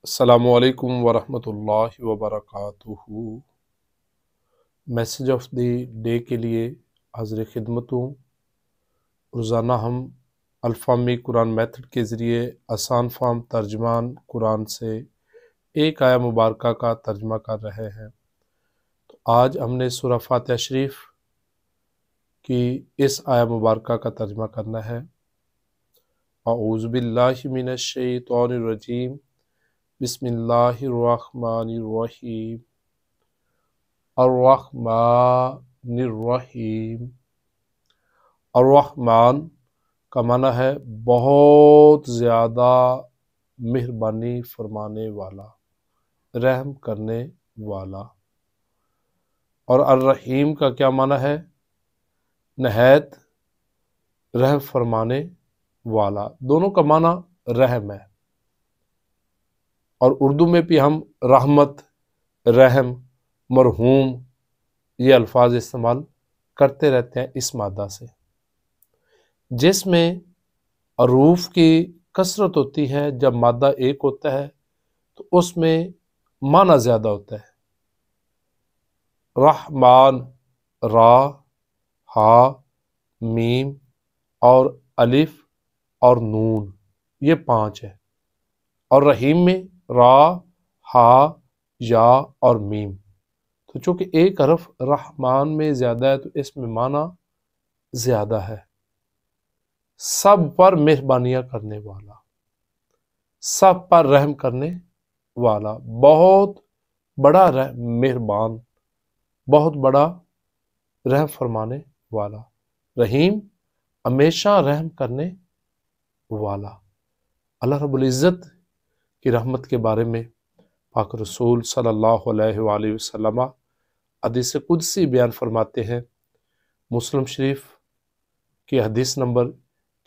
अस्सलामु अलैकुम वरहमतुल्लाहि वबरकातुहू। मैसेज ऑफ द डे के लिए हाज़िर खिदमत हूँ। रोज़ाना हम अल्फ़ामी कुरान मेथड के ज़रिए आसान फ़ाहम तर्जमान कुरान से एक आया मुबारका का तर्जमा कर रहे हैं। तो आज हमने सूरह फातिहा शरीफ की इस आया मुबारका का तर्जमा करना है। अऊज़ु बिल्लाहि मिनश शैतानिर रजीम, बिस्मिल्लाहिर्रहमानिर्रहीम। अर्रहमानिर्रहीम। अर्रहमान का माना है बहुत ज़्यादा मेहरबानी फरमाने वाला, रहम करने वाला। और अर्रहीम का क्या माना है? नहायत रहम फरमाने वाला। दोनों का माना रहम है। और उर्दू में भी हम रहमत, रहम, मरहूम ये अल्फाज इस्तेमाल करते रहते हैं इस मादा से। जिसमें अरूफ की कसरत होती है, जब मादा एक होता है तो उसमें माना ज़्यादा होता है। रहमान, रा, हा, मीम और अलिफ और नून, ये 5 है। और रहीम में रा, हा, या और मीम। तो चूँकि एक हरफ रहमान में ज़्यादा है तो इसमें माना ज़्यादा है। सब पर मेहरबानियाँ करने वाला, सब पर रहम करने वाला, बहुत बड़ा मेहरबान, बहुत बड़ा रहम फरमाने वाला। रहीम हमेशा रहम करने वाला। अल्लाह रब्बुल इज़्ज़त की रहमत के बारे में पाक रसूल सल्लल्लाहु अलैहि वसल्लम हदीस कुदसी बयान फरमाते हैं। मुस्लिम शरीफ की हदीस नंबर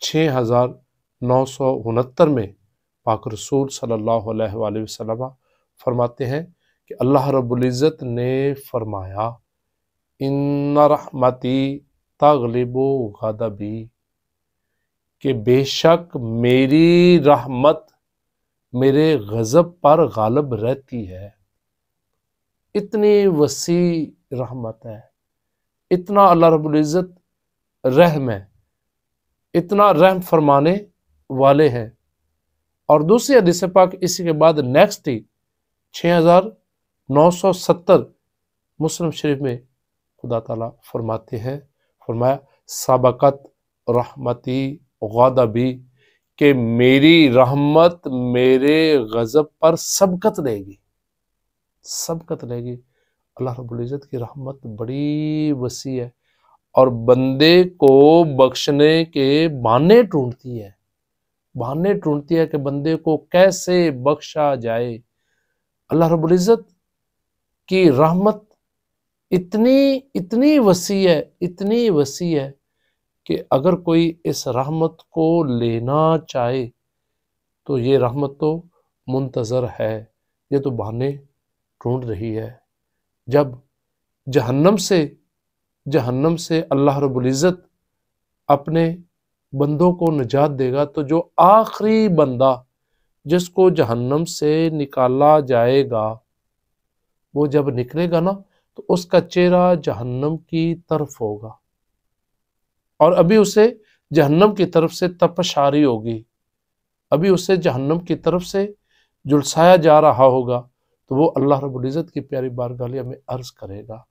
6969 में पाक रसूल सल्लल्लाहु अलैहि वसल्लम फरमाते हैं कि अल्लाह रब्बुल इज़्ज़त ने फरमाया, इन्ना रहमती तग़लिबु ग़ज़बी, कि बेशक मेरी रहमत मेरे गज़ब पर गालिब रहती है। इतनी वसी रहमत है, इतना अल्लाह रब्बुल इज़्ज़त रहम है, इतना रहम फरमाने वाले हैं। और दूसरी हदीस पाक इसी के बाद नेक्स्ट ही 6970 मुस्लिम शरीफ में खुदा ताला फरमाते हैं, फरमाया सबकत रहमती ग़ज़बी, कि मेरी रहमत मेरे गज़ब पर सबकत लेगी, सबकत लेगी। अल्लाह रब्बुल इज़्ज़त की रहमत बड़ी वसी है और बंदे को बख्शने के बहाने ढूंढती है, बहाने ढूंढती है कि बंदे को कैसे बख्शा जाए। अल्लाह रब्बुल इज़्ज़त की रहमत इतनी इतनी वसी है, इतनी वसी है कि अगर कोई इस रहमत को लेना चाहे तो ये रहमत तो मुंतज़र है, ये तो बहाने ढूंढ रही है। जब जहन्नम से अल्लाह रब्बुल इज़्ज़त अपने बंदों को निजात देगा तो जो आखिरी बंदा जिसको जहन्नम से निकाला जाएगा, वो जब निकलेगा ना तो उसका चेहरा जहन्नम की तरफ होगा और अभी उसे जहन्नम की तरफ से तपश आ रही होगी, अभी उसे जहन्नम की तरफ से झुलसाया जा रहा होगा। तो वो अल्लाह रब्बुल इज़्ज़त की प्यारी बारगाह में अर्ज करेगा,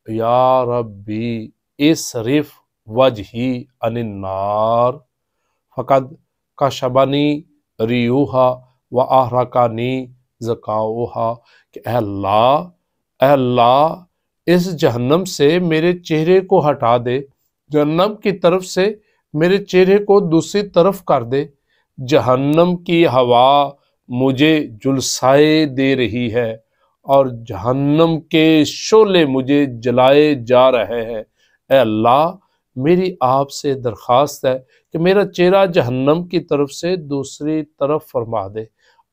या रब्बी इसरिफ वजही अनिन्नार फ़क़द कशबनी रियूहा व आहरकानी ज़काऊहा, कि ऐ अल्लाह इस जहन्नम से मेरे चेहरे को हटा दे, जहन्नम की तरफ से मेरे चेहरे को दूसरी तरफ कर दे। जहन्नम की हवा मुझे झुलसाए दे रही है और जहन्नम के शोले मुझे जलाए जा रहे हैं। ऐ अल्लाह मेरी आपसे दरख्वास्त है कि मेरा चेहरा जहन्नम की तरफ से दूसरी तरफ फरमा दे।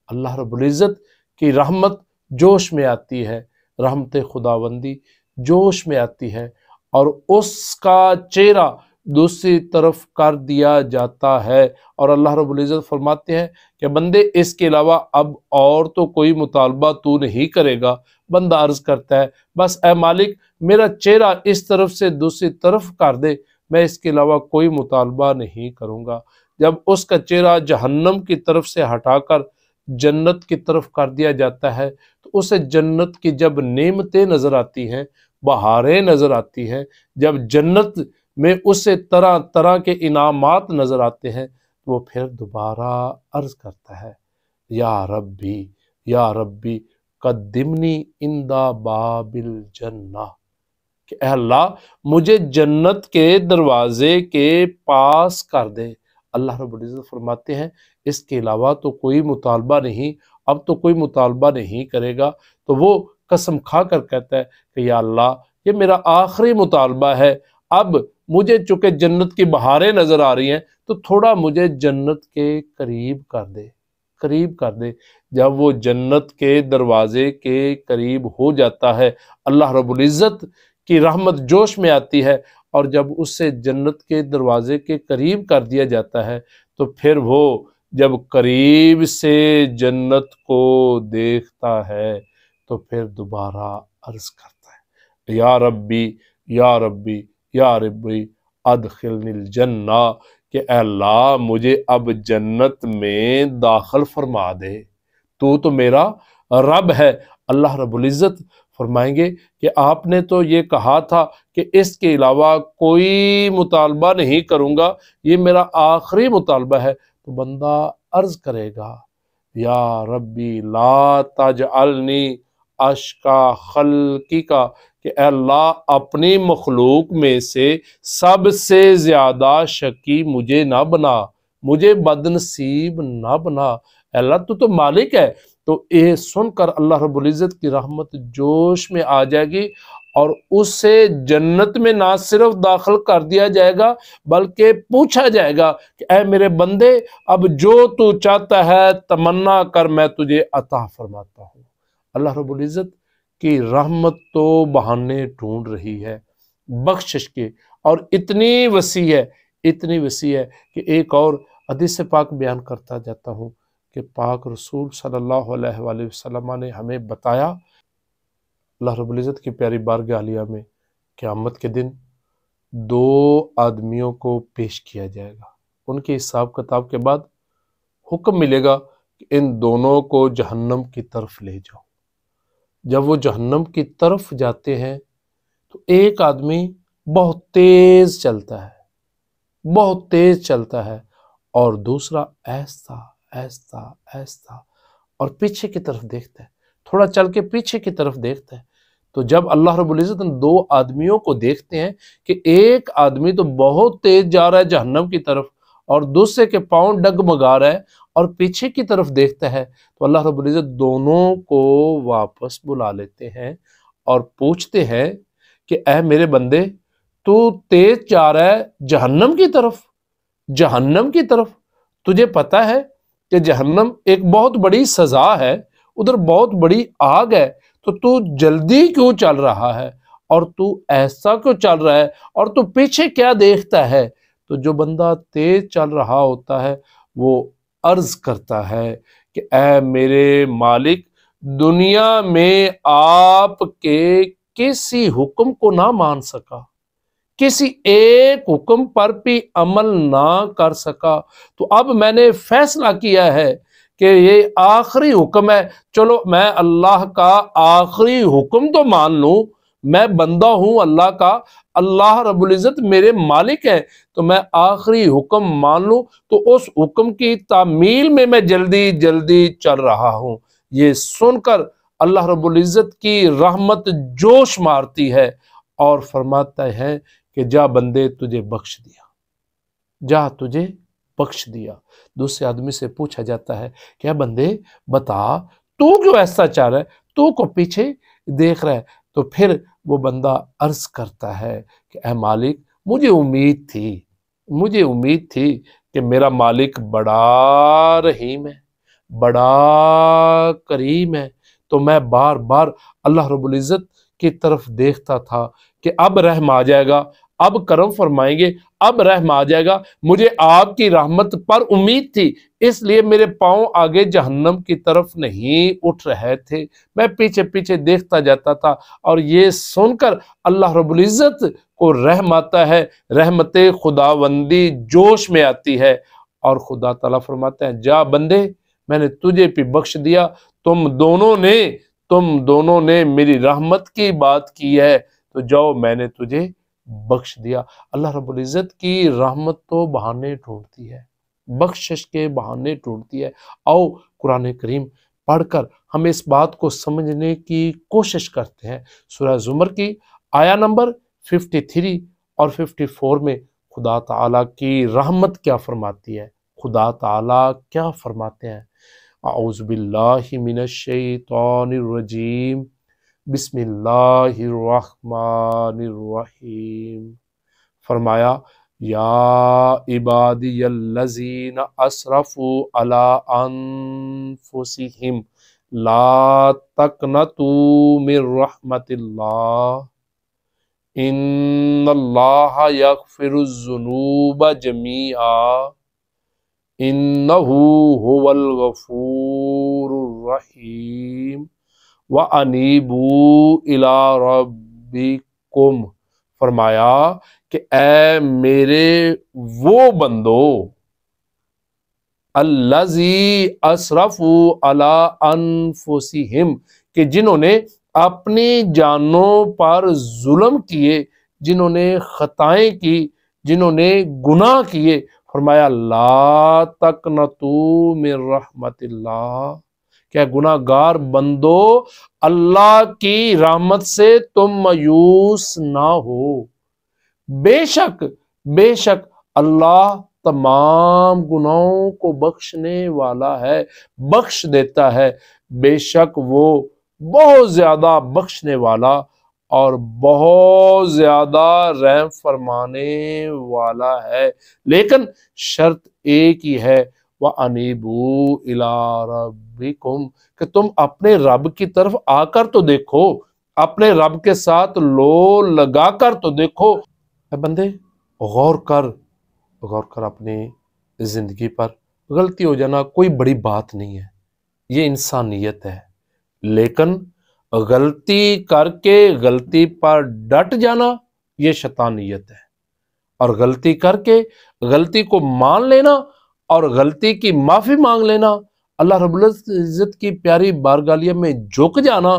अल्लाह रब्बुल इज़्ज़त की रहमत जोश में आती है, रहमत खुदावंदी जोश में आती है और उसका चेहरा दूसरी तरफ कर दिया जाता है। और अल्लाह रब्बुल इज़्ज़त फरमाते हैं कि बंदे इसके अलावा अब और तो कोई मुतालबा तू नहीं करेगा। बंदा अर्ज करता है बस ए मालिक मेरा चेहरा इस तरफ से दूसरी तरफ कर दे, मैं इसके अलावा कोई मुतालबा नहीं करूँगा। जब उसका चेहरा जहन्नम की तरफ से हटाकर जन्नत की तरफ कर दिया जाता है तो उसे जन्नत की जब नेमतें नज़र आती हैं, बहारें नज़र आती हैं, जब जन्नत में उसे तरह तरह के इनामात नज़र आते हैं, तो वो फिर दोबारा अर्ज करता है या रब्बी कद्दिमनी इंदा बाबिल जन्ना, कि ऐ अल्लाह मुझे जन्नत के दरवाजे के पास कर दे। अल्लाह रब्बुल इज़्ज़त फरमाते हैं इसके अलावा तो कोई मुतालबा नहीं, अब तो कोई मुतालबा नहीं करेगा। तो वो कसम खा कर कहता है कि या अल्लाह ये मेरा आखिरी मुतालबा है, अब मुझे चूँकि जन्नत की बहारें नज़र आ रही हैं तो थोड़ा मुझे जन्नत के करीब कर दे, करीब कर दे। जब वो जन्नत के दरवाजे के करीब हो जाता है, अल्लाह रब्बुल इज़्ज़त की रहमत जोश में आती है और जब उससे जन्नत के दरवाजे के करीब कर दिया जाता है तो फिर वो जब करीब से जन्नत को देखता है तो फिर दोबारा अर्ज करता है या रब्बी या रब्बी या रब्बी अदखिलनिल जन्ना, कि अल्लाह मुझे अब जन्नत में दाखिल फरमा दे, तू तो मेरा रब है। अल्लाह रब्बुल इज़्ज़त फरमाएंगे कि आपने तो ये कहा था कि इसके अलावा कोई मुतालबा नहीं करूँगा, ये मेरा आखिरी मुतालबा है। तो बंदा अर्ज करेगा या रब्बी ला तजअलनी अशका खल्क़िका, कि अल्लाह अपनी मखलूक में से सबसे ज़्यादा शकी मुझे ना बना, मुझे बदनसीब ना बना। अल्लाह तू तो मालिक है। तो ये सुनकर अल्लाह रब्बुल इज़्ज़त की रहमत जोश में आ जाएगी और उसे जन्नत में ना सिर्फ दाखिल कर दिया जाएगा बल्कि पूछा जाएगा कि ऐ मेरे बंदे अब जो तू चाहता है तमन्ना कर, मैं तुझे अता फरमाता हूँ। अल्लाह रब्बुल इज़्ज़त की रहमत तो बहाने ढूंढ रही है बख्शिश के, और इतनी वसी है, इतनी वसी है कि एक और हदीस पाक बयान करता जाता हूँ कि पाक रसूल सल्लल्लाहु अलैहि वसल्लम ने हमें बताया अल्लाह रब्बुल इज़्ज़त की प्यारी बारगाह आलिया में क़यामत के दिन दो आदमियों को पेश किया जाएगा। उनके हिसाब किताब के बाद हुक्म मिलेगा कि इन दोनों को जहन्नम की तरफ ले जाओ। जब वो जहन्नम की तरफ जाते हैं तो एक आदमी बहुत तेज चलता है, बहुत तेज चलता है, और दूसरा ऐसा ऐसा ऐसा और पीछे की तरफ देखता है, थोड़ा चल के पीछे की तरफ देखता है। तो जब अल्लाह रब्बुल इज़्ज़त दो आदमियों को देखते हैं कि एक आदमी तो बहुत तेज जा रहा है जहन्नम की तरफ और दूसरे के पाँव डगमगा रहा है और पीछे की तरफ देखता है, तो अल्लाह रब्बुल इज़्ज़त दोनों को वापस बुला लेते हैं और पूछते हैं कि ऐ मेरे बंदे तू तेज जा रहा है जहन्नम की तरफ, जहन्नम की तरफ, तुझे पता है कि जहन्नम एक बहुत बड़ी सज़ा है, उधर बहुत बड़ी आग है, तो तू जल्दी क्यों चल रहा है और तू ऐसा क्यों चल रहा है और तू पीछे क्या देखता है। तो जो बंदा तेज चल रहा होता है वो अर्ज करता है कि ऐ मेरे मालिक दुनिया में आपके किसी हुक्म को ना मान सका, किसी एक हुक्म पर भी अमल ना कर सका, तो अब मैंने फैसला किया है कि ये आखिरी हुक्म है, चलो मैं अल्लाह का आखिरी हुक्म तो मान लूं, मैं बंदा हूं अल्लाह का, अल्लाह रब्बुल इज़्ज़त मेरे मालिक है, तो मैं आखिरी हुक्म मान लूं, तो उस हुक्म की तामील में मैं जल्दी जल्दी चल रहा हूं। ये सुनकर अल्लाह रब्बुल इज़्ज़त की रहमत जोश मारती है और फरमाता है कि जा बंदे तुझे बख्श दिया, जा तुझे बख्श दिया। दूसरे आदमी से पूछा जाता है क्या बंदे बता तू क्यों ऐसा चाह रहा है, तू को पीछे देख रहा है। तो फिर वो बंदा अर्ज करता है कि ऐ मालिक मुझे उम्मीद थी, मुझे उम्मीद थी कि मेरा मालिक बड़ा रहीम है, बड़ा करीम है, तो मैं बार बार अल्लाह रब्बुल इज़्ज़त की तरफ देखता था कि अब रहम आ जाएगा, اب کرم فرمائیں گے، اب رحم آ جائے گا، مجھے آپ کی رحمت پر امید تھی، اس لیے میرے پاؤں آگے جہنم کی طرف نہیں اٹھ رہے تھے، میں پیچھے پیچھے دیکھتا جاتا تھا۔ اور یہ سن کر اللہ رب العزت کو رحم آتا ہے، رحمت خداوندی جوش میں آتی ہے، اور خدا تعالیٰ فرماتے ہیں جا بندے، میں نے تجھے بھی بخش دیا، تم دونوں نے میری رحمت کی بات کی ہے، تو جاؤ میں نے تجھے بخش دیا۔ اللہ رب العزت کی رحمت تو بہانے ڈھونڈتی ہے، بخشش کے بہانے ڈھونڈتی ہے۔ آؤ قرآن کریم پڑھ کر ہم اس بات کو سمجھنے کی کوشش کرتے ہیں۔ سورہ زمر کی آیا نمبر 53 اور 54 میں خدا تعالیٰ کی رحمت کیا فرماتی ہے، خدا تعالیٰ کیا فرماتے ہیں۔ اعوذ باللہ من الشیطان الرجیم، بسم اللہ الرحمن الرحیم۔ فرمایا یا عبادی الذین اسرفوا علی انفسہم لا تقنطوا من رحمت اللہ ان اللہ یغفر الذنوب جمیعا انہ هو الغفور الرحیم وَأَنِيبُوا إِلَىٰ رَبِّكُمْ۔ فرمایا کہ اے میرے وہ بندو، الَّذِي أَسْرَفُوا عَلَىٰ أَنفُسِهِمْ، کہ جنہوں نے اپنی جانوں پر ظلم کیے، جنہوں نے خطائیں کی، جنہوں نے گناہ کیے، فرمایا لا تقنطوا من رحمت اللہ، کیا گناہ گار بندو اللہ کی رحمت سے تم مایوس نہ ہو، بے شک اللہ تمام گناہوں کو بخشنے والا ہے، بخش دیتا ہے، بے شک وہ بہت زیادہ بخشنے والا اور بہت زیادہ رحم فرمانے والا ہے۔ لیکن شرط ایک ہی ہے، وَأَنِيبُوا إِلَىٰ رَبِّكُمْ، کہ تم اپنے رب کی طرف آ کر تو دیکھو، اپنے رب کے ساتھ لو لگا کر تو دیکھو۔ اے بندے غور کر اپنی زندگی پر، غلطی ہو جانا کوئی بڑی بات نہیں ہے، یہ انسانیت ہے، لیکن غلطی کر کے غلطی پر ڈٹ جانا یہ شیطانیت ہے، اور غلطی کر کے غلطی کو مان لینا اور غلطی کی معافی مانگ لینا، اللہ رب العزت کی پیاری بارگاہ میں جھک جانا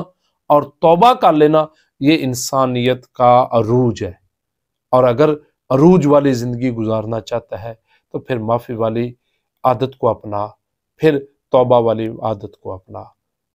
اور توبہ کر لینا، یہ انسانیت کا عروج ہے۔ اور اگر عروج والی زندگی گزارنا چاہتا ہے تو پھر معافی والی عادت کو اپنا، پھر توبہ والی عادت کو اپنا۔